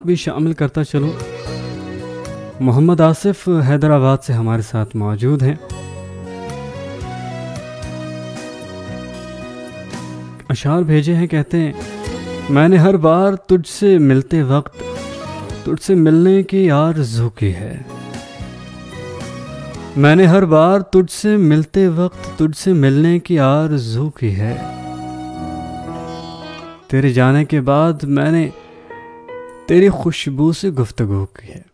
भी शामिल करता चलूँ। मोहम्मद आसिफ हैदराबाद से हमारे साथ मौजूद हैं। अशार भेजे हैं, कहते हैं मैंने हर बार तुझसे मिलते वक्त तुझसे मिलने की आरज़ू की है। मैंने हर बार तुझसे मिलते वक्त तुझसे मिलने की आरज़ू की है। तेरे जाने के बाद मैंने तेरी खुशबू से गुफ्तगू की है।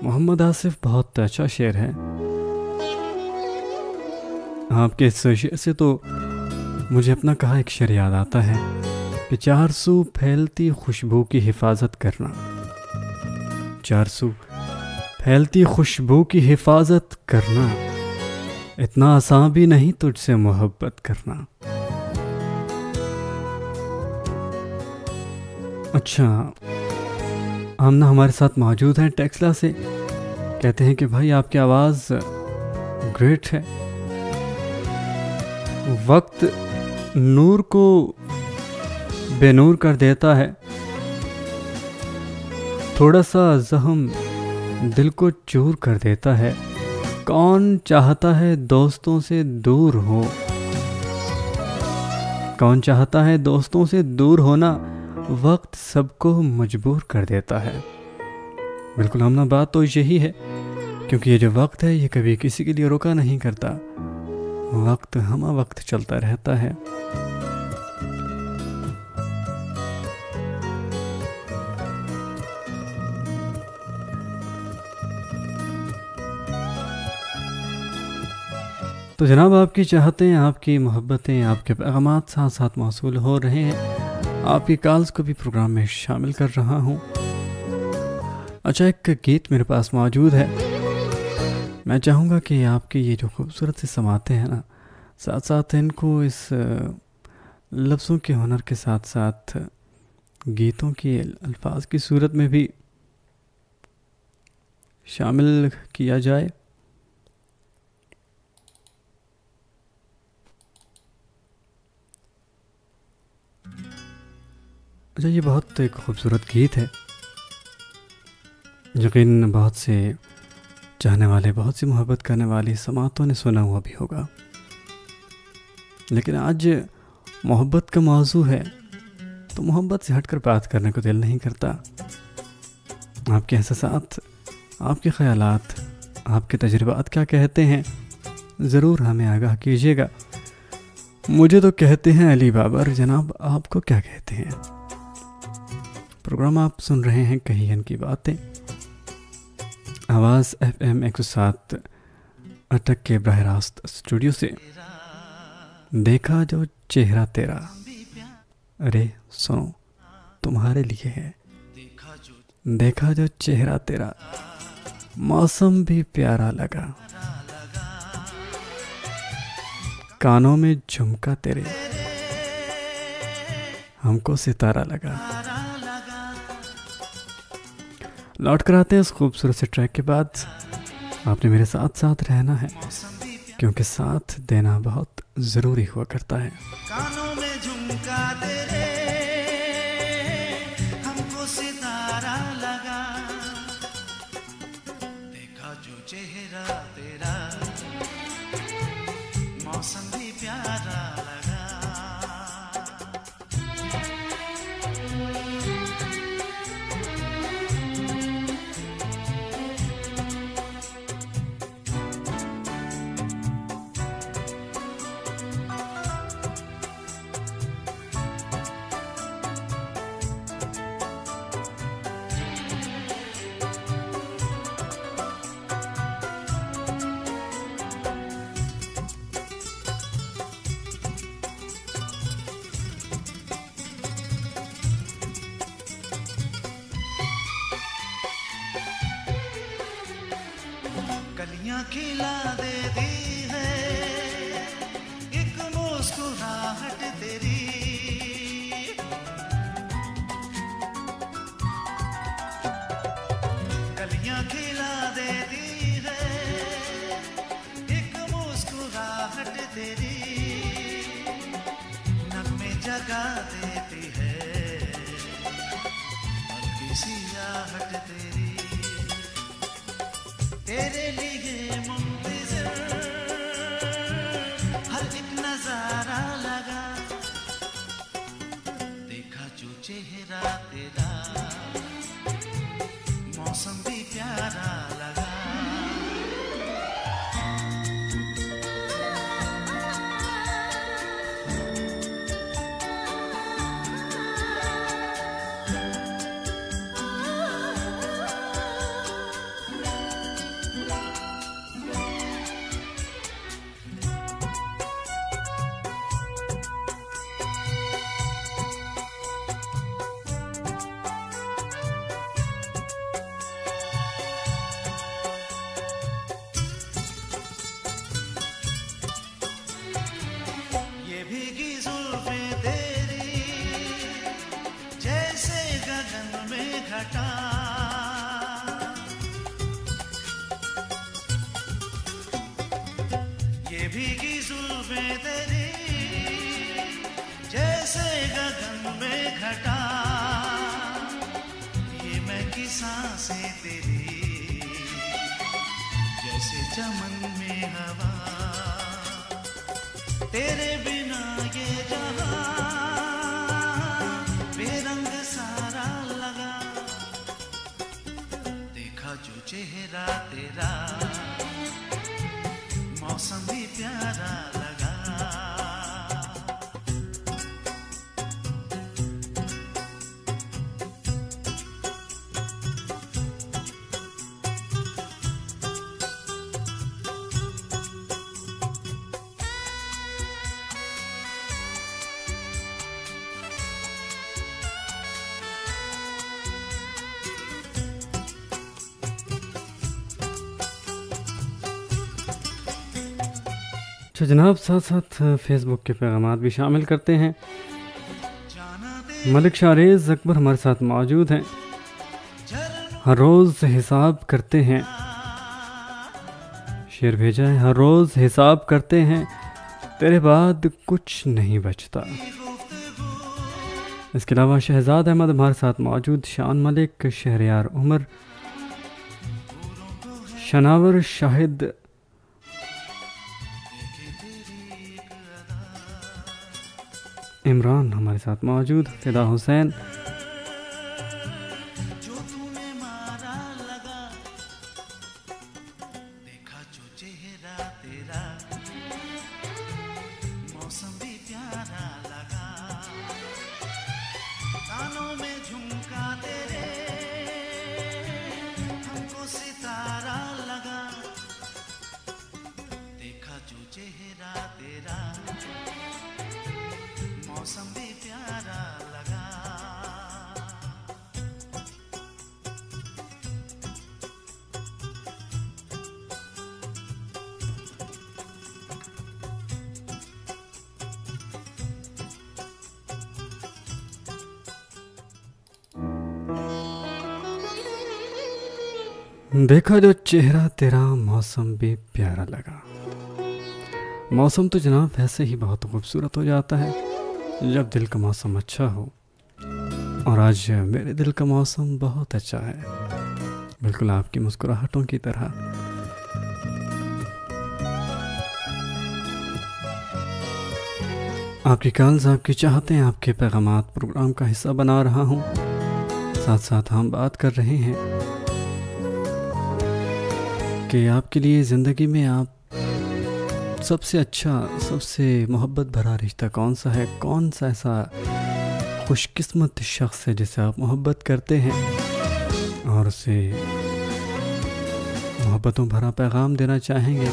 मोहम्मद आसिफ बहुत अच्छा शेर है। आपके इस शेर से तो मुझे अपना कहा एक शेर याद आता है कि चार सू फैलती खुशबू की हिफाजत करना, चार सू फैलती खुशबू की हिफाजत करना, इतना आसान भी नहीं तुझसे मोहब्बत करना। अच्छा, आमना हमारे साथ मौजूद हैं टेक्सला से, कहते हैं कि भाई आपकी आवाज़ ग्रेट है। वक्त नूर को बेनूर कर देता है, थोड़ा सा जख्म दिल को चूर कर देता है। कौन चाहता है दोस्तों से दूर हो, कौन चाहता है दोस्तों से दूर होना, वक्त सबको मजबूर कर देता है। बिल्कुल हमना बात तो यही है, क्योंकि ये जो वक्त है ये कभी किसी के लिए रुका नहीं करता। वक्त हमा वक्त चलता रहता है। तो जनाब आपकी चाहतें, आपकी मोहब्बतें, आपके पैगामात साथ साथ मौसूल हो रहे हैं। आपकी कॉल्स को भी प्रोग्राम में शामिल कर रहा हूँ। अच्छा, एक गीत मेरे पास मौजूद है। मैं चाहूँगा कि आपके ये जो खूबसूरत से समाते हैं ना, साथ साथ इनको इस लफ्ज़ों के हुनर के साथ साथ गीतों के अल्फाज की सूरत में भी शामिल किया जाए। अच्छा, ये बहुत एक खूबसूरत गीत है। यकीन बहुत से चाहने वाले, बहुत सी मोहब्बत करने वाले समातों ने सुना हुआ भी होगा, लेकिन आज मोहब्बत का मौजू है तो मोहब्बत से हटकर बात करने को दिल नहीं करता। आपके एहसासात, आपके ख़यालात, आपके तजुर्बात क्या कहते हैं, ज़रूर हमें आगाह कीजिएगा। मुझे तो कहते हैं अली बाबर, जनाब आपको क्या कहते हैं? प्रोग्राम आप सुन रहे हैं कहियन की बातें, आवाज़ FM 107 अटक के बरह रास्त स्टूडियो से। देखा जो चेहरा तेरा, अरे सुनो तुम्हारे लिए है। देखा जो चेहरा तेरा, मौसम भी प्यारा लगा। कानों में झुमका तेरे, हमको सितारा लगा। लौट कर आते हैं इस खूबसूरत से ट्रैक के बाद। आपने मेरे साथ साथ रहना है, क्योंकि साथ देना बहुत ज़रूरी हुआ करता है। कानों में झुमका तेरे, हमको सितारा लगा। देखा जो चेहरा तेरा, मौसम भी प्यारा लगा। कलियां खिला देती है एक मुस्कुराहट तेरी। कलियां खिला देती है एक मुस्कुराहट तेरी। नगमे जगा देती है, बल्कि सियाहट तेरी, तेरे लिए मुंतज़िर हर एक नजारा लगा, देखा जो चेहरा तेरा मौसम भी प्यारा लगा। ये भीगी जुल्फें तेरी जैसे गगन में घटा, ये मैं की सांसें तेरी जैसे चमन में हवा, तेरे बिना ये जहां बेरंग सारा लगा, देखा जो चेहरा तेरा मौसम भी प्यारा लगा। अच्छा जनाब, साथ साथ फेसबुक के पैगामात भी शामिल करते हैं। मलिक शारेज़ अकबर हमारे साथ मौजूद हैं। हर रोज़ हिसाब करते हैं, शेर भेजा है, हर रोज़ हिसाब करते हैं, तेरे बाद कुछ नहीं बचता। इसके अलावा शहजाद अहमद हमारे साथ मौजूद, शान मलिक, शहरयार उमर, शनावर शाहिद, इमरान हमारे साथ मौजूद, फिदा हुसैन, जो तूने मारा लगा, देखा जो चेहरा तेरा मौसम भी प्यारा लगा, कानों में झुमका तेरे हमको सितारा लगा, देखा जो चेहरा तेरा मौसम भी प्यारा लगा। देखा जो चेहरा तेरा मौसम भी प्यारा लगा। मौसम तो जनाब वैसे ही बहुत खूबसूरत हो जाता है जब दिल का मौसम अच्छा हो, और आज मेरे दिल का मौसम बहुत अच्छा है, बिल्कुल आपकी मुस्कुराहटों की तरह। आपकी कॉल्स, आपकी चाहते हैं, आपके पैगामात प्रोग्राम का हिस्सा बना रहा हूँ। साथ साथ हम बात कर रहे हैं कि आपके लिए ज़िंदगी में आप सबसे अच्छा, सबसे मोहब्बत भरा रिश्ता कौन सा है, कौन सा ऐसा खुशकिस्मत शख्स है जिसे आप मोहब्बत करते हैं और उसे मोहब्बतों भरा पैगाम देना चाहेंगे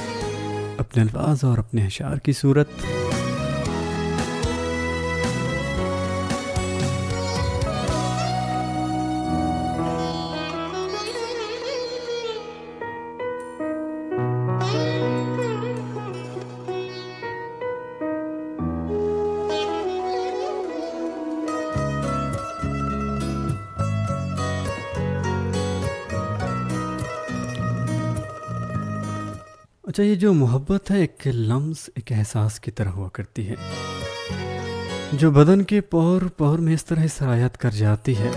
अपने अल्फाज और अपने अशार की सूरत। अच्छा, ये जो मोहब्बत है एक लम्स, एक एहसास की तरह हुआ करती है जो बदन के पौर पौर में इस तरह सरायत कर जाती है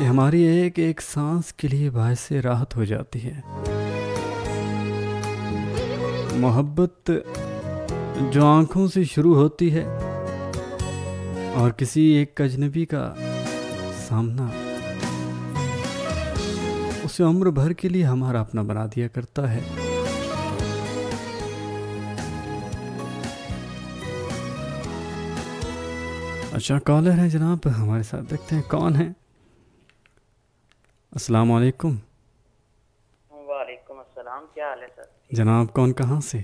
कि हमारी एक एक सांस के लिए बायस राहत हो जाती है। मोहब्बत जो आंखों से शुरू होती है और किसी एक अजनबी का सामना उसे उम्र भर के लिए हमारा अपना बना दिया करता है। अच्छा, कॉलर है जनाब, हमारे साथ देखते हैं कौन है। अस्सलाम वालेकुम। वालेकुम अस्सलाम, क्या हाल है सर? जनाब कौन कहाँ से?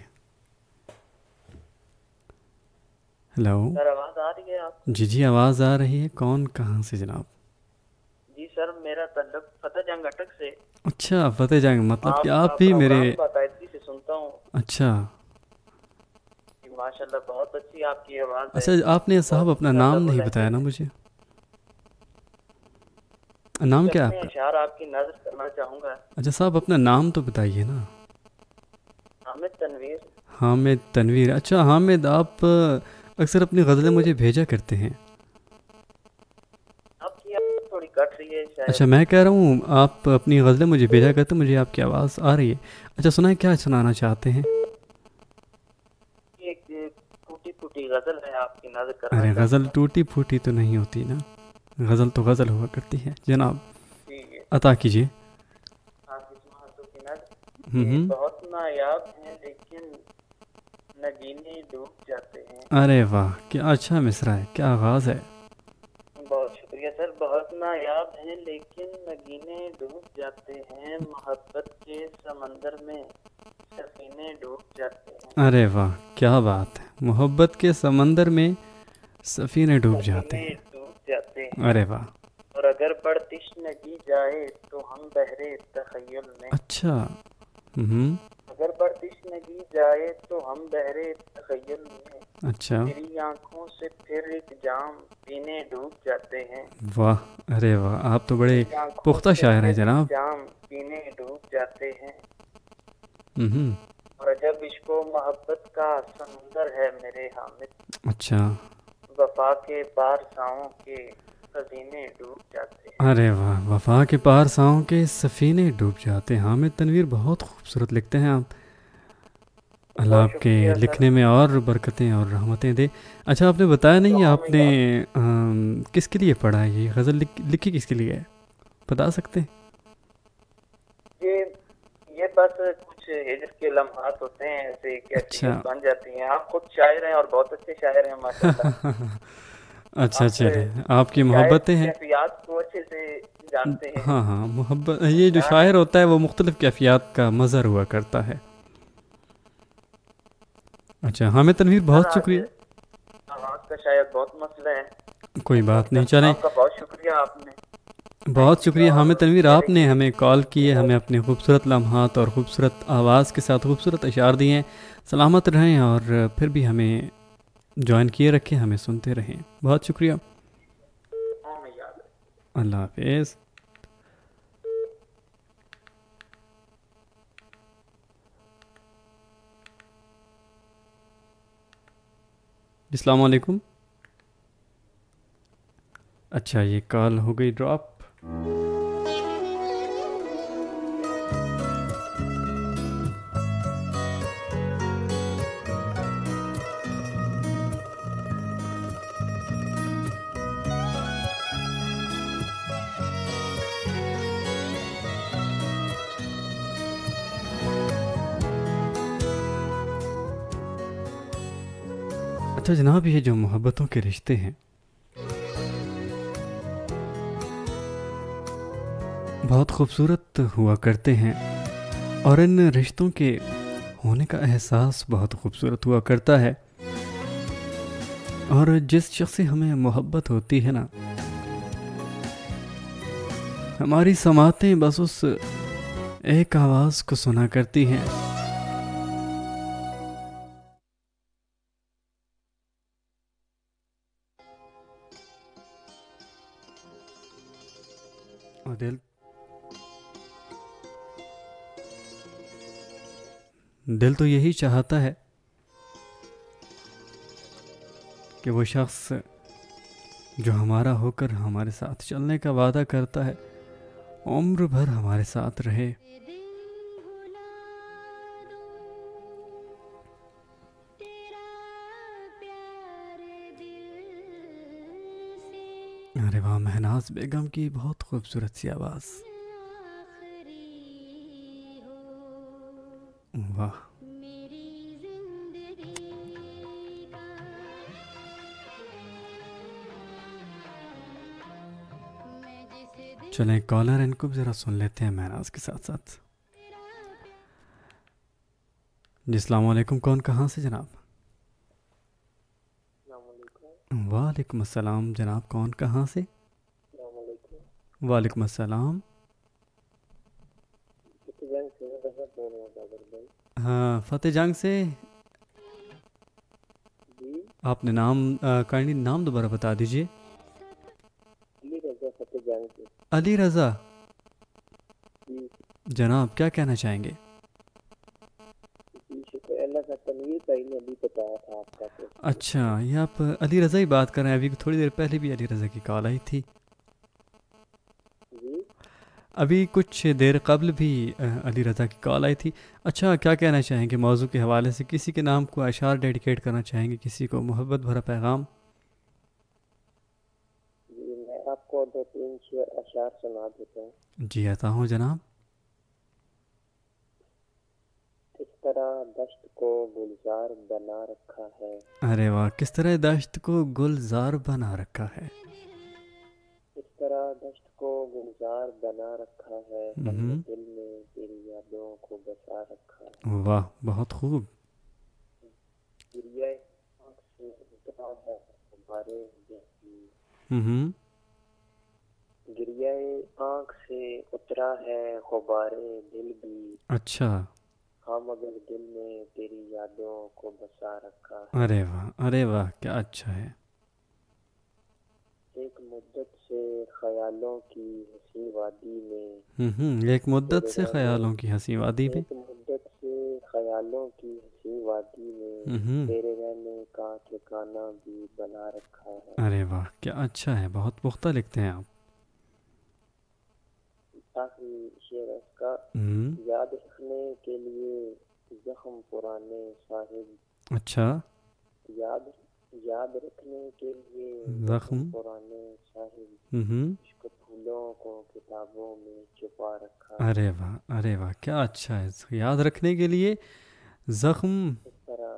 हेलो। सर आवाज़ आ रही है आप? जी जी आवाज़ आ रही है। कौन कहाँ से जनाब? जी सर, मेरा तल्लुक फतेह जंग अटक से। अच्छा, फतेह जंग, मतलब कि आपका आप भी मेरे। प्रोग्राम बाकायदगी से सुनता हूँ। अच्छा जी, माशाल्लाह बहुत अच्छी आपकी आवाज़ है। अच्छा, आपने साहब बहुत अपना अच्छा नाम लबो नहीं लहजे बताया ना में। मुझे। नाम क्या है अपने आपका? अशार आपकी नजर करना चाहूँगा। अच्छा साहब, अपना नाम तो बताइए ना। हामिद तनवीर। हामिद तनवीर। अच्छा हामिद, आप अक्सर अपनी गज़लें मुझे भेजा करते हैं। आपकी आवाज़ थोड़ी कट रही है शायद। अच्छा, मैं कह रहा हूँ आप अपनी गज़लें मुझे भेजा करते हैं, मुझे आपकी आवाज़ आ रही है। अच्छा सुनाए, क्या सुनाना चाहते हैं? एक टूटी फूटी गजल है, आपकी नजर करना अरे गज़ल चाहूँगा। टूटी फूटी तो नहीं होती ना, गज़ल तो गज़ल हुआ करती है जनाब। ठीक है। अता कीजिए। हाफिज महतो की नजर ये हम्म। बहुत नायाब है, लेकिन नगीने डूब जाते हैं। अरे वाह, क्या अच्छा मिसरा है, क्या आगाज़ है। बहुत शुक्रिया सर। बहुत नायाब हैं लेकिन नगीने डूब जाते हैं, मोहब्बत के समंदर में सफीने डूब जाते हैं। अरे वाह, क्या बात है। मोहब्बत के समंदर में सफ़ीने डूब जाते सफीने हैं। डूब जाते हैं। अरे वाह। और अगर बर्दिश नगी जाए तो हम बहरे तखय्युल में। अच्छा। हम्म। अगर बर्दिश नगी जाए तो हम बहरे तखय्युल में, अच्छा। तेरी आंखों से फिर एक जाम पीने डूब जाते हैं। वाह, अरे वाह, आप तो बड़े तेरी आंखों पुख्ता से शायर हैं फिर एक जनाब। जाम पीने डूब जाते हैं। हम्म। और जब इश्को मोहब्बत का समुंदर है मेरे हामिद, अच्छा। वफा के पार साओं के खजीने डूब जाते हैं। अरे वाह, वफा के पार साओं के सफ़ीने डूब जाते हैं। हामिद तनवीर, बहुत खूबसूरत लिखते हैं आप। अल्लाह बहुत आपके शुक्रिया सर। लिखने में और बरकतें और रहमतें दे। अच्छा, आपने बताया नहीं दुआ में आपने याद। किसके लिए पढ़ा है ये गज़ल, लिखी किसके लिए है, बता सकते हैं? ये ये बस कुछ हिजर के लम्हात होते हैं, ऐसे अच्छा। कैफियत बन जाती हैं। आप खुद शायर हैं और बहुत अच्छे शायर हैं माशाल्लाह। अच्छा, आप चलिए, आपकी शायर मोहब्बतें की हैं। कैफियत को अच्छे से जानते हैं। हाँ हाँ, मोहब्बत, ये जो जान है। शायर होता है वो मुख्तलिफ़ कैफियत का मज़हर हुआ करता है। अच्छा हामिद तनवीर, सर बहुत आज शुक्रिया। आवाज का शायद बहुत मसला है। कोई बात नहीं, चलें। आपका बहुत शुक्रिया, आपने टाइम बहुत शुक्रिया दिया हामिद और तनवीर, मेरे आपने लिए हमें कॉल किए, हमें बहुत अपने खूबसूरत लम्हात और खूबसूरत आवाज़ के साथ खूबसूरत अशार दिए हैं। सलामत रहें और फिर भी हमें ज्वाइन किए रखें, हमें सुनते रहें। बहुत शुक्रिया। दुआओं में याद है। अल्लाह हाफिज़। अस्सलाम वालेकुम। अच्छा, ये कॉल हो गई ड्रॉप। अच्छा जनाब, ये जो मोहब्बतों के रिश्ते हैं बहुत खूबसूरत हुआ करते हैं और इन रिश्तों के होने का एहसास बहुत खूबसूरत हुआ करता है। और जिस शख्स से हमें मोहब्बत होती है ना, हमारी समातें बस उस एक आवाज़ को सुना करती हैं। और दिल तो यही चाहता है कि वो शख्स जो हमारा होकर हमारे साथ चलने का वादा करता है, उम्र भर हमारे साथ रहे। अरे वाह, महनाज बेगम की बहुत खूबसूरत सी आवाज़। वाह। चलें, कॉलर इनको भी ज़रा सुन लेते हैं महनाज के साथ साथ। जी अस्सलाम वालेकुम, कौन कहाँ से जनाब? वालेकुम अस्सलाम जनाब, कौन कहाँ से? वालेकुम अस्सलाम। हाँ, फतेह जंग से। आपने नाम काइंडली नाम दोबारा बता दीजिए। अली रज़ा जनाब, क्या कहना चाहेंगे? अच्छा, ये आप अली रज़ा ही बात कर रहे हैं? अभी थोड़ी देर पहले भी अली रज़ा की कॉल आई थी। अभी कुछ देर कबल भी अली रज़ा की कॉल आई थी। अच्छा, क्या कहना चाहेंगे मौजू के हवाले से? किसी के नाम को अशार डेडिकेट करना चाहेंगे, किसी को मोहब्बत भरा पैगाम? मैं आपको 2-3 अशार सुना देता हूँ। जी आता हूँ जनाब। इस तरह दश्त को गुलजार बना रखा है। अरे वाह, किस तरह दश्त को गुलजार बना रखा है। इस तरह दश्त को गुलजार बना रखा है, हमने दिल में तेरी यादों को बसा रखा है। वाह, बहुत खूब। गिरिया आँख से उतरा है गुब्बारे दिल की। गिरिया आँख से उतरा है गुब्बारे दिल भी। अच्छा। हाँ, मगर दिल में तेरी यादों को बसा रखा है। अरे वाह, अरे वाह, क्या अच्छा है। एक मुद्दत से ख्यालों की हंसी वादी में। एक मुद्दत से ख्यालों की हंसी वादी में। एक मुद्दत से ख्यालों की हंसी वादी में तेरे रहने का ठिकाना भी बना रखा है। अरे वाह, क्या अच्छा है, बहुत पुख्ता लिखते हैं आप। आखिरी शेर है इसका। याद रखने के लिए जख्म पुराने साहिब। अच्छा। याद रखने के लिए जख्म पुराने साहिब। इश्क फूलों को किताबों में छुपा रखा है। अरे वाह, अरे वाह, क्या अच्छा है। याद रखने के लिए जख्म। इस तरह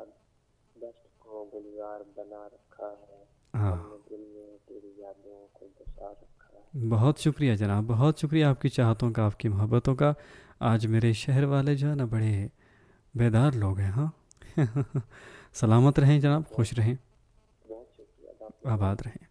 दश्त को गुलजार बना रखा है, हाँ, हमने दिल में तेरी यादों को बसा रखा है। बहुत शुक्रिया जनाब, बहुत शुक्रिया आपकी चाहतों का, आपकी मोहब्बतों का। आज मेरे शहर वाले जो है ना, बड़े बेदार लोग हैं। हाँ सलामत रहें जनाब, खुश रहें, बहुत शुक्रिया, आबाद रहें।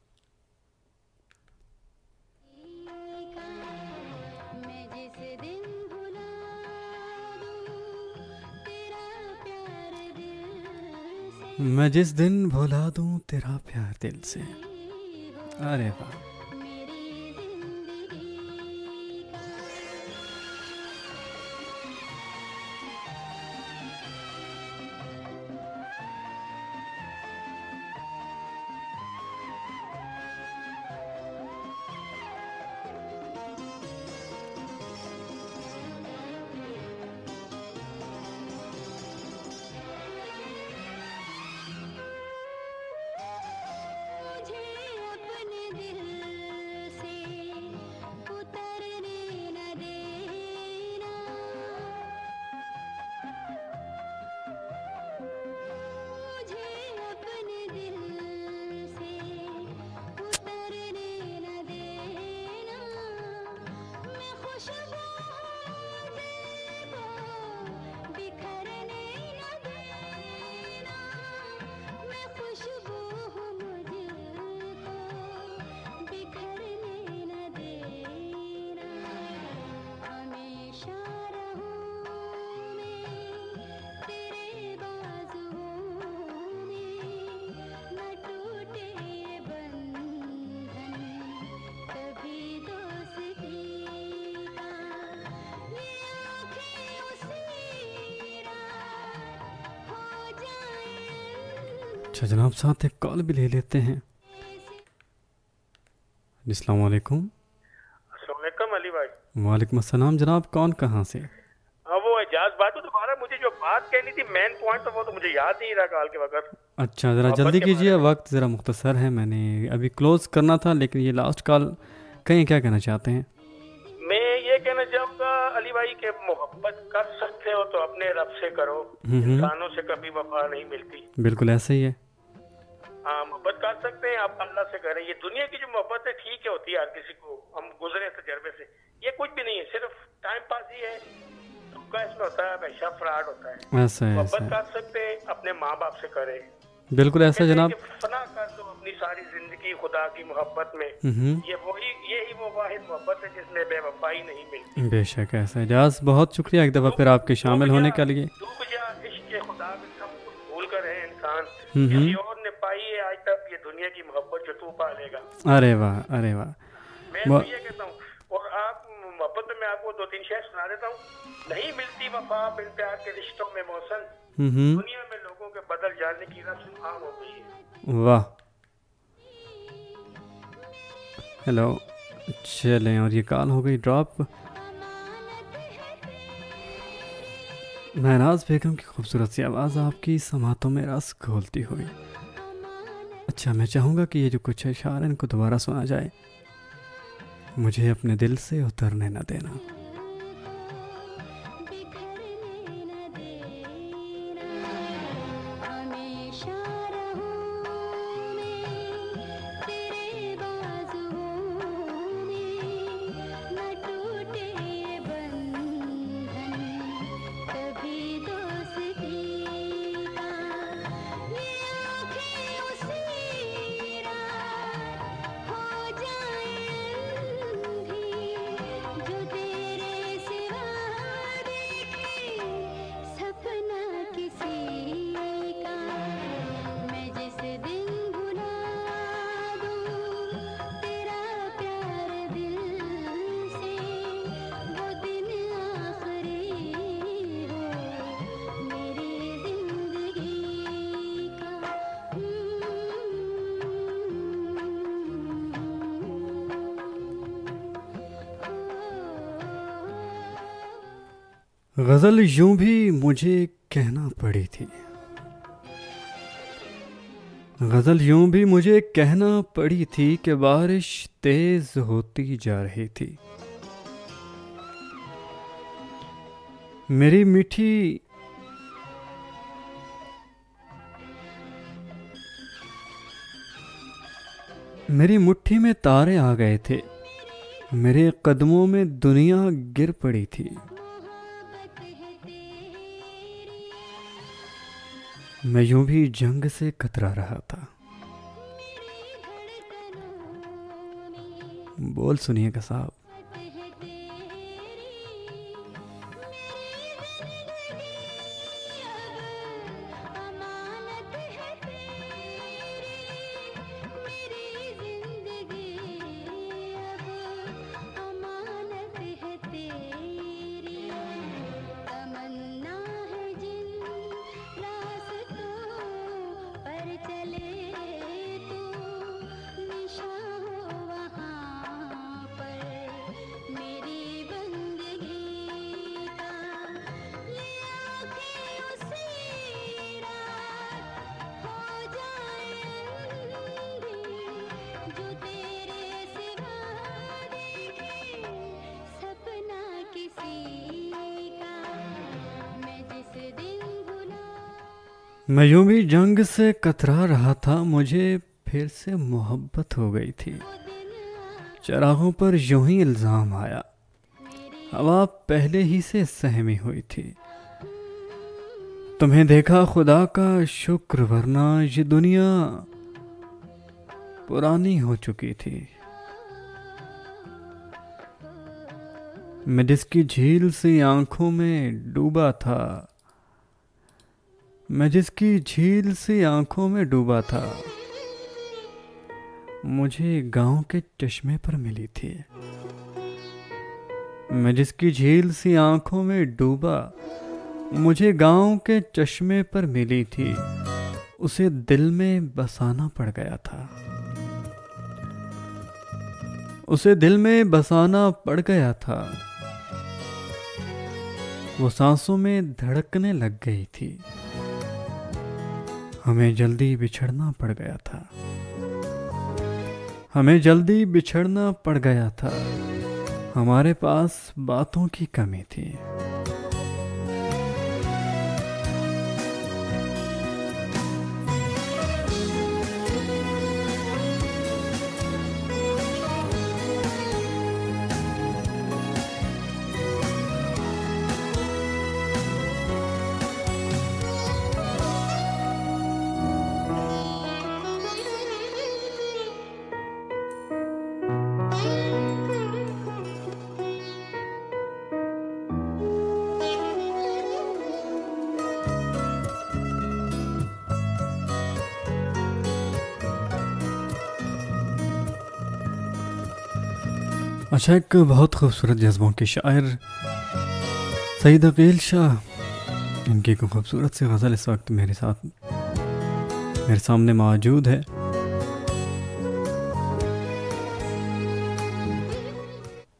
मैं जिस दिन भुला दूं तेरा प्यार दिल से। अरे वाह, अच्छा जनाब, साथ एक कॉल भी ले लेते हैं। अस्सलाम वालेकुम। अस्सलाम वालेकुम अली भाई। वालेकुम अस्सलाम जनाब, कौन कहाँ से? हाँ वो एजाज बात तो तुम्हारा, मुझे जो बात कहनी थी मेन पॉइंट तो वो तो मुझे याद नहीं रहा कॉल के वक्त। अच्छा ज़रा मोहब्बत जल्दी के कीजिए, बारे में। वक्त ज़रा मुख्तसर है, मैंने अभी क्लोज़ करना था लेकिन ये लास्ट कॉल, कहीं क्या कहना चाहते हैं? मैं ये कहना चाहूँगा अली भाई कि मोहब्बत कर सकते हो तो अपने रब से करो, इंसानों से कभी वफा नहीं मिलती। बिल्कुल ऐसा ही है। हाँ मोहब्बत कर सकते हैं आप अल्लाह से करें। ये दुनिया की जो मोहब्बत है ठीक है, होती है हर किसी को, हम गुजरे तजर्बे से। ये कुछ भी नहीं है, सिर्फ टाइम पास ही है। धोखा इसमें होता है, हमेशा फ्रॉड होता है। ऐसा है, ऐसा मोहब्बत है, कर सकते हैं, अपने माँ बाप से करें। बिल्कुल ऐसा है जनाब। फना कर दो अपनी सारी जिंदगी खुदा की मोहब्बत में। ये वही यही वो वाहिद मोहब्बत है जिसमें बेवफाई नहीं मिलती। बेशक ऐसा है। एजाज बहुत शुक्रिया एक दफ़ा फिर आपके शामिल होने के लिए। डूब जा इश्क के खुदा में, सब कुछ भूल कर है इंसान। किसी और ने पाई है आज तक ये दुनिया की मोहब्बत जो तू पा लेगा। अरे वाह, अरे वाह। मैं तो ये कहता हूँ, और आप मोहब्बत में मैं आपको 2-3 शेर सुना देता हूँ। नहीं मिलती वफा बिन प्यार के रिश्तों में मौसम, दुनिया में लोगों के बदल जाने की रस्म आम हो गई है। वाह। हेलो, चलें, और ये कॉल हो गई ड्रॉप। महनाज बेगम की खूबसूरत सी आवाज़ आपकी समातों में रस घोलती हुई। अच्छा, मैं चाहूँगा कि ये जो कुछ अशार हैं इनको दोबारा सुना जाए। मुझे अपने दिल से उतरने न देना। गज़ल यूं भी मुझे कहना पड़ी थी, गज़ल यूं भी मुझे कहना पड़ी थी कि बारिश तेज होती जा रही थी। मेरी मीठी मेरी मुट्ठी में तारे आ गए थे, मेरे कदमों में दुनिया गिर पड़ी थी। मैं यूं भी जंग से कतरा रहा था। बोल सुनिएगा साहब। मैं यूं भी जंग से कतरा रहा था, मुझे फिर से मोहब्बत हो गई थी। चरागों पर यूं ही इल्ज़ाम आया, हवा पहले ही से सहमी हुई थी। तुम्हें देखा खुदा का शुक्र, वरना ये दुनिया पुरानी हो चुकी थी। मैं जिसकी झील सी आंखों में डूबा था, मैं जिसकी झील सी आंखों में डूबा था, मुझे गांव के चश्मे पर मिली थी। मैं जिसकी झील सी आंखों में डूबा, मुझे गांव के चश्मे पर मिली थी। उसे दिल में बसाना पड़ गया था। उसे दिल में बसाना पड़ गया था, वो सांसों में धड़कने लग गई थी। हमें जल्दी बिछड़ना पड़ गया था, हमें जल्दी बिछड़ना पड़ गया था, हमारे पास बातों की कमी थी। अच्छा, एक बहुत खूबसूरत जज्बों के शायर सईद अकील शाह, इनकी एक खूबसूरत सी गज़ल इस वक्त मेरे सामने मौजूद है।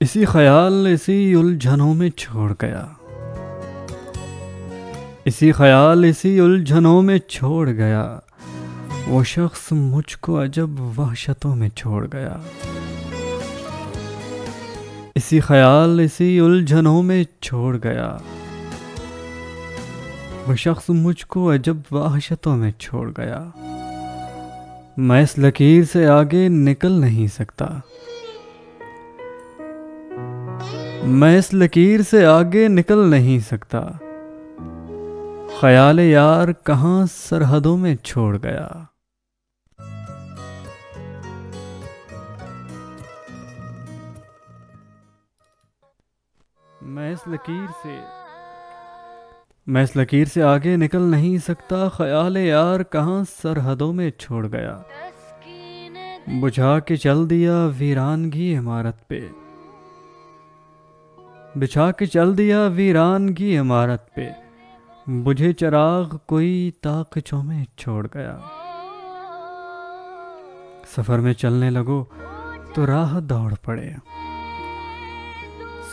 इसी ख्याल इसी उलझनों में छोड़ गया, इसी ख्याल इसी उलझनों में छोड़ गया, वो शख्स मुझको अजब वहशतों में छोड़ गया। इसी ख्याल इसी उलझनों में छोड़ गया, वो शख्स मुझको अजब वहशतों में छोड़ गया। मैं इस लकीर से आगे निकल नहीं सकता, मैं इस लकीर से आगे निकल नहीं सकता, ख्याल यार कहाँ सरहदों में छोड़ गया। मैं इस लकीर से आगे निकल नहीं सकता, ख्याल यार कहाँ सरहदों में छोड़ गया। बुझा के चल दिया वीरानगी इमारत पे, बिछा के चल दिया वीरानगी इमारत पे, बुझे चिराग कोई ताक़चों में छोड़ गया। सफर में चलने लगो तो राह दौड़ पड़े,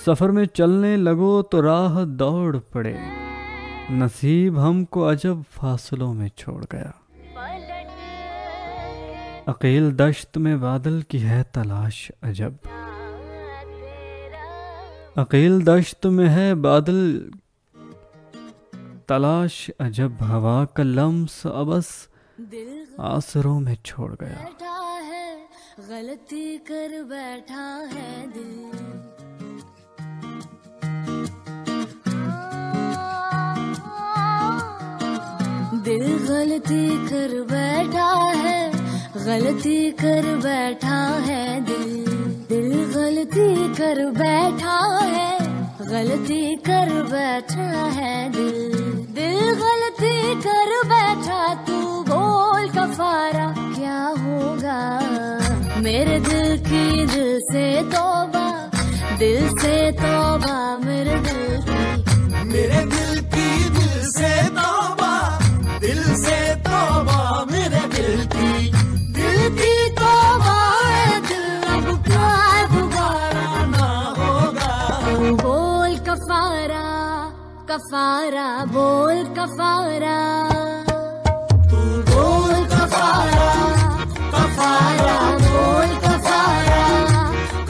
सफर में चलने लगो तो राह दौड़ पड़े, नसीब हमको अजब फासलों में छोड़ गया। अकील दश्त में बादल की है तलाश अजब, अकील दश्त में है बादल तलाश अजब, हवा का लम्स अबस आसरों में छोड़ गया। गलती कर बैठा है दिल, दिल गलती कर बैठा है, गलती कर बैठा है दिल, दिल गलती कर बैठा है, गलती कर बैठा है दिल, दिल गलती कर बैठा। तू बोल कफारा क्या होगा, मेरे दिल की दिल से तौबा, दिल से तौबा मेरे दिल की, मेरे दिल की दिल से तौबा, दिल से तौबा मेरे दिल की तौबा है, दिल अब दोबारा ना होगा। तू बोल कफारा, कफारा बोल कफारा, तू बोल कफारा, कफारा बोल कफारा,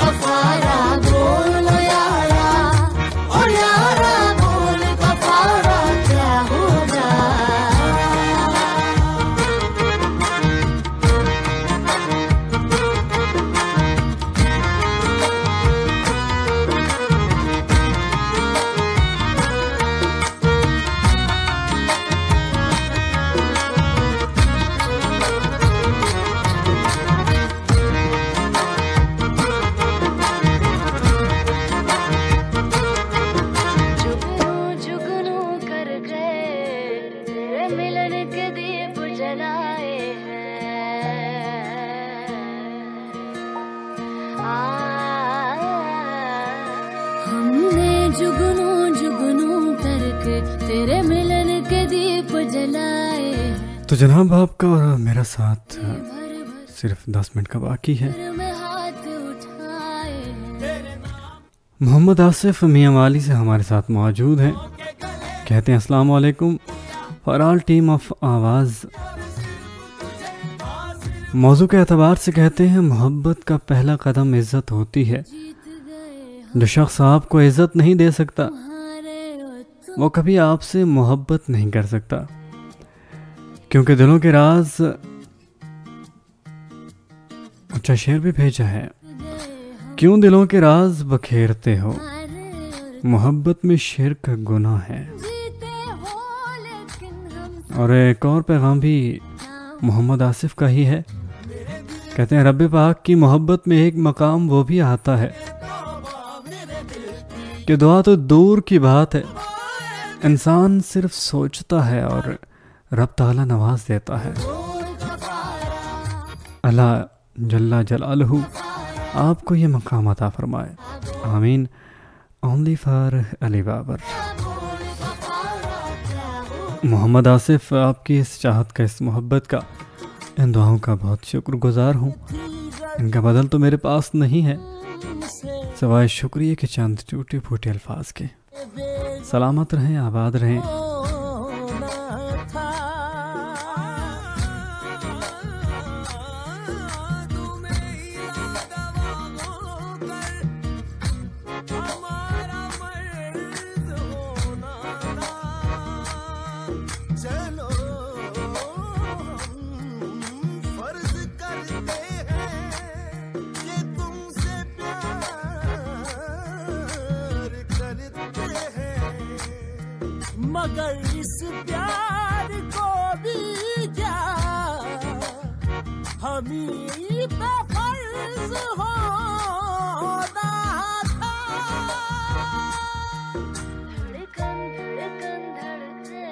कफारा बोल यारा, और यारा बोल कफारा क्या होगा। जुगनू जुगनू करके तेरे मिलन के दीप जलाए। तो जनाब आपका और मेरा साथ सिर्फ 10 मिनट का बाकी है। में हाथ उठाए मोहम्मद आसिफ मियाँ वाली से हमारे साथ मौजूद हैं। कहते हैं अस्सलाम वालेकुम फॉर ऑल टीम ऑफ आवाज़। मौजू के एतबार से कहते हैं मोहब्बत का पहला कदम इज़्ज़त होती है। जो शख्स आपको इज़्ज़त नहीं दे सकता वो कभी आपसे मोहब्बत नहीं कर सकता, क्योंकि दिलों के राज। अच्छा शेर भी भेजा है। क्यों दिलों के राज बखेरते हो, मोहब्बत में शिर्क गुनाह है। और एक और पैगाम भी मोहम्मद आसिफ का ही है। कहते हैं रब्बे पाक की मोहब्बत में एक मकाम वो भी आता है कि दुआ तो दूर की बात है, इंसान सिर्फ सोचता है और रब ताला नवाज देता है। अल्लाह जल्ला जलालहू आपको ये मकाम अता फरमाए, आमीन। Only for Ali Babar. मोहम्मद आसिफ, आपकी इस चाहत का, इस मोहब्बत का, इन दुआओं का बहुत शुक्रगुजार हूँ। इनका बदल तो मेरे पास नहीं है सिवाय शुक्रिया के चंद टूटे फूटे अल्फाज के। सलामत रहें, आबाद रहें। मगर इस प्यार को भी क्या हमी पे फर्ज होना था। धड़कन धड़कन धड़के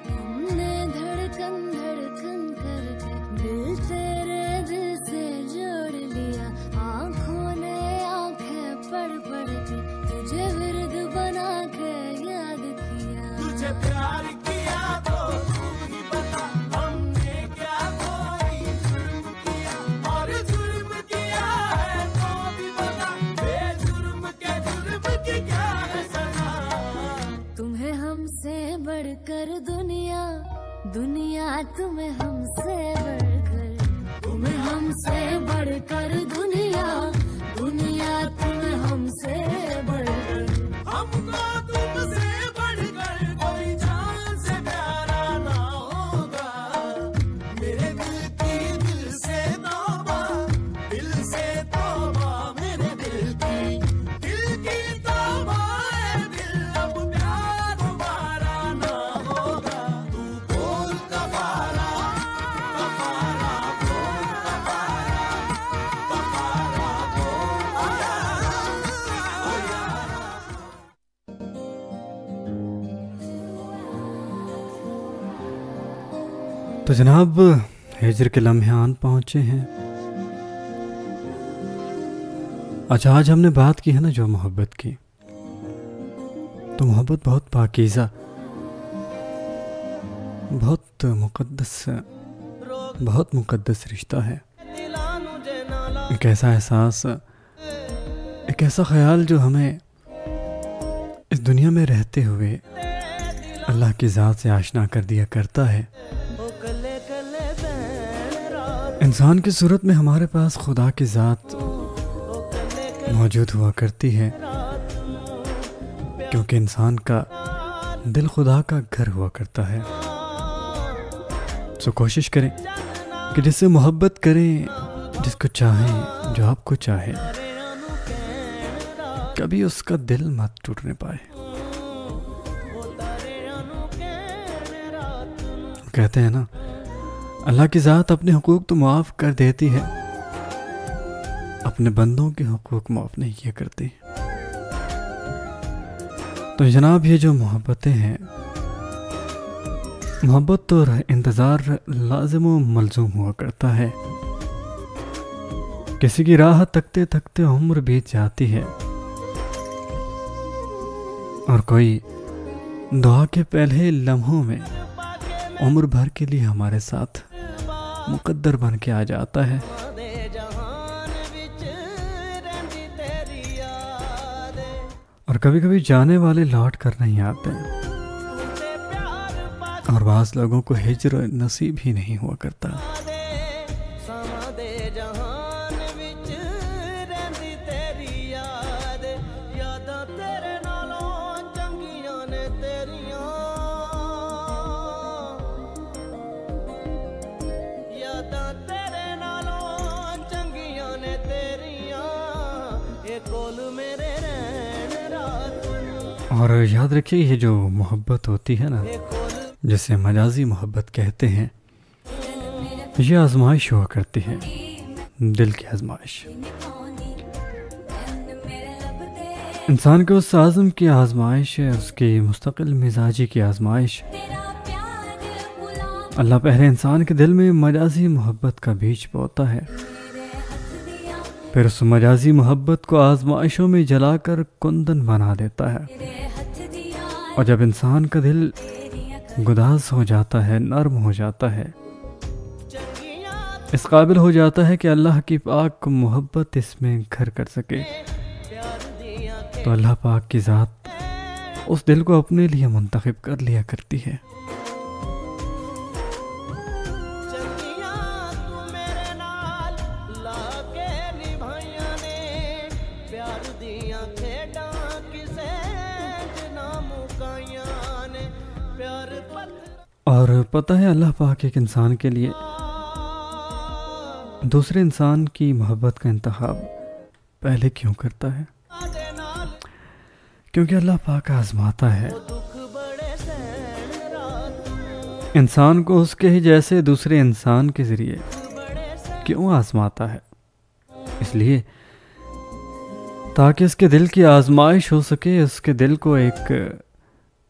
हमने धड़कन धड़कन करके दिल तेरे दिल से जोड़ लिया। आँखों ने आंखें पढ़ पढ़ के तुझे विरद बना के याद किया। तुझे प्यार किया तो तू ही बता, हमने क्या कोई जुर्म किया, और जुर्म किया है तो भी बता, बेजुर्म के जुर्म की क्या है सजा। तुम्हें हमसे बढ़कर दुनिया, दुनिया तुम्हें हमसे बढ़कर, तुम्हें हमसे बढ़कर दुनिया, दुनिया तुम्हें हमसे बढ़कर। हमको तुमसे बढ़कर कोई जान से प्यारा ना होगा। मेरे दिल की दिल से तौबा, दिल से तौबा, मेरे दिल की तौबा है। दिल अब प्यार दोबारा ना होगा। तू बोल कफारा, कफारा बोल, कफारा, कफारा बोल, ओ यारा, ओ यारा। तो जनाब हिजर के लम्हान पहुँचे हैं। अच्छा आज हमने बात की है ना जो मोहब्बत की, तो मोहब्बत बहुत पाकीज़ा, बहुत मुक़द्दस रिश्ता है। एक ऐसा एहसास, एक ऐसा ख्याल जो हमें इस दुनिया में रहते हुए अल्लाह की ज़ात से आशना कर दिया करता है। इंसान की सूरत में हमारे पास खुदा की ज़ात मौजूद हुआ करती है, क्योंकि इंसान का दिल खुदा का घर हुआ करता है। सो कोशिश करें कि जिससे मोहब्बत करें, जिसको चाहें, जो आपको चाहे, कभी उसका दिल मत टूटने पाए। कहते हैं ना अल्लाह की ज़ात अपने हुकूक तो माफ़ कर देती है, अपने बंदों के हुकूक माफ़ नहीं किया करती। तो जनाब ये जो मोहब्बतें हैं, मोहब्बत तो इंतज़ार लाजिम व मलजूम हुआ करता है। किसी की राह तकते तकते उम्र बीत जाती है और कोई दुआ के पहले लम्हों में उम्र भर के लिए हमारे साथ मुकद्दर बन के आ जाता है। और कभी कभी जाने वाले लौट कर नहीं आते और बास लोगों को हिज्र नसीब ही नहीं हुआ करता। और याद रखिए ये जो मोहब्बत होती है ना, जिसे मजाजी मोहब्बत कहते हैं, ये आजमाइश हुआ करती है, दिल की आजमाइश। इंसान के उस आज़म की आजमाइश है, उसकी मुस्तकिल मिजाजी की आजमाइश। अल्लाह पहले इंसान के दिल में मजाजी मोहब्बत का बीज बोता है, फिर उस मजाजी मोहब्बत को आजमाइशों में जलाकर कुंदन बना देता है। और जब इंसान का दिल गुदास हो जाता है, नर्म हो जाता है, इस काबिल हो जाता है कि अल्लाह की पाक मोहब्बत इसमें घर कर सके, तो अल्लाह पाक की ज़ात उस दिल को अपने लिए मुंतखब कर लिया करती है। और पता है अल्लाह पाक एक इंसान के लिए दूसरे इंसान की मोहब्बत का इंतखाब पहले क्यों करता है? क्योंकि अल्लाह पाक आजमाता है इंसान को उसके ही जैसे दूसरे इंसान के ज़रिए। क्यों आजमाता है? इसलिए ताकि उसके दिल की आजमाइश हो सके, उसके दिल को एक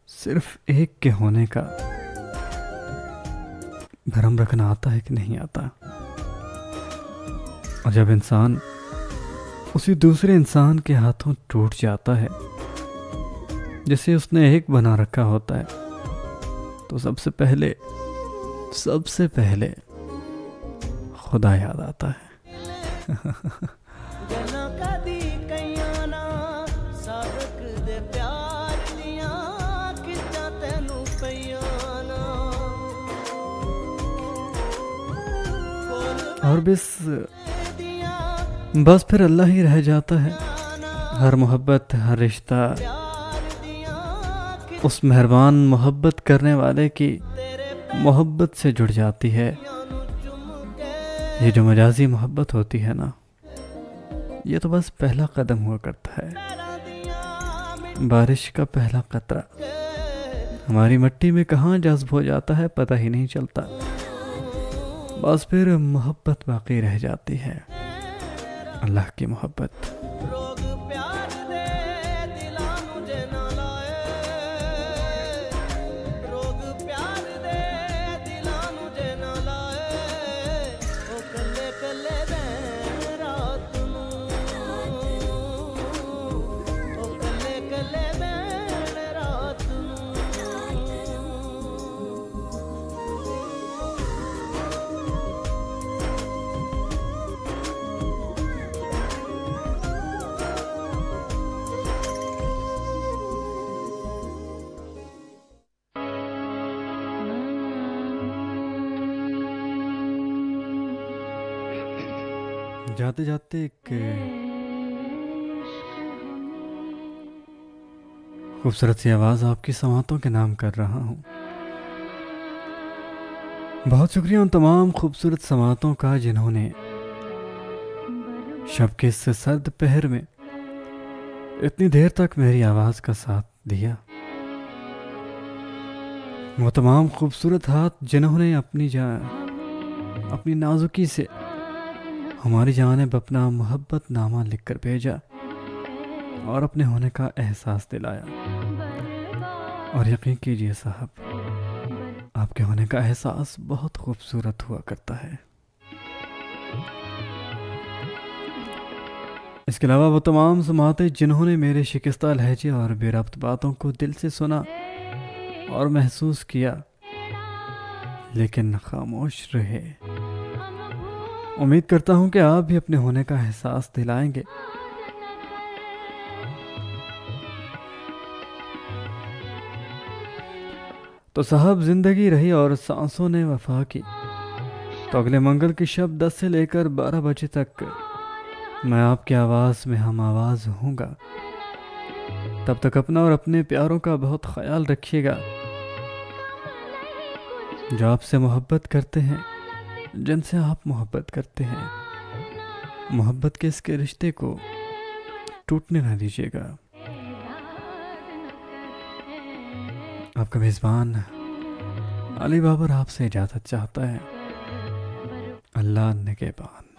सिर्फ एक के होने का भरम रखना आता है कि नहीं आता। और जब इंसान उसी दूसरे इंसान के हाथों टूट जाता है, जिसे उसने एक बना रखा होता है, तो सबसे पहले खुदा याद आता है। और बस फिर अल्लाह ही रह जाता है। हर मोहब्बत, हर रिश्ता उस मेहरबान मोहब्बत करने वाले की मोहब्बत से जुड़ जाती है। ये जो मजाजी मोहब्बत होती है ना, ये तो बस पहला कदम हुआ करता है। बारिश का पहला कतरा हमारी मिट्टी में कहाँ जज्ब हो जाता है पता ही नहीं चलता। बस फिर मोहब्बत बाकी रह जाती है, अल्लाह की मोहब्बत। जाते जाते एक खूबसूरत सी आवाज़ आपकी समातों के नाम कर रहा हूँ। बहुत शुक्रिया उन तमाम खूबसूरत समातों का जिन्होंने शब के इस सर्द पहर में इतनी देर तक मेरी आवाज़ का साथ दिया। वो तमाम खूबसूरत हाथ जिन्होंने अपनी नाजुकी से हमारी जानिब अपना मोहब्बत नामा लिख कर भेजा और अपने होने का एहसास दिलाया। और यकीन कीजिए साहब, आपके होने का एहसास बहुत खूबसूरत हुआ करता है। इसके अलावा वो तमाम समाते जिन्होंने मेरे शिकस्ता लहजे और बेरब्त बातों को दिल से सुना और महसूस किया, लेकिन खामोश रहे। उम्मीद करता हूं कि आप भी अपने होने का एहसास दिलाएंगे। तो साहब जिंदगी रही और सांसों ने वफा की, तो अगले मंगल की शब 10 से लेकर 12 बजे तक मैं आपकी आवाज़ में हम आवाज़ होऊंगा। तब तक अपना और अपने प्यारों का बहुत ख्याल रखिएगा, जो आपसे मोहब्बत करते हैं, जिनसे आप मोहब्बत करते हैं। मोहब्बत के इसके रिश्ते को टूटने ना दीजिएगा। आपका मेज़बान अली बाबर आपसे इजाज़त चाहता है। अल्लाह निगहबान।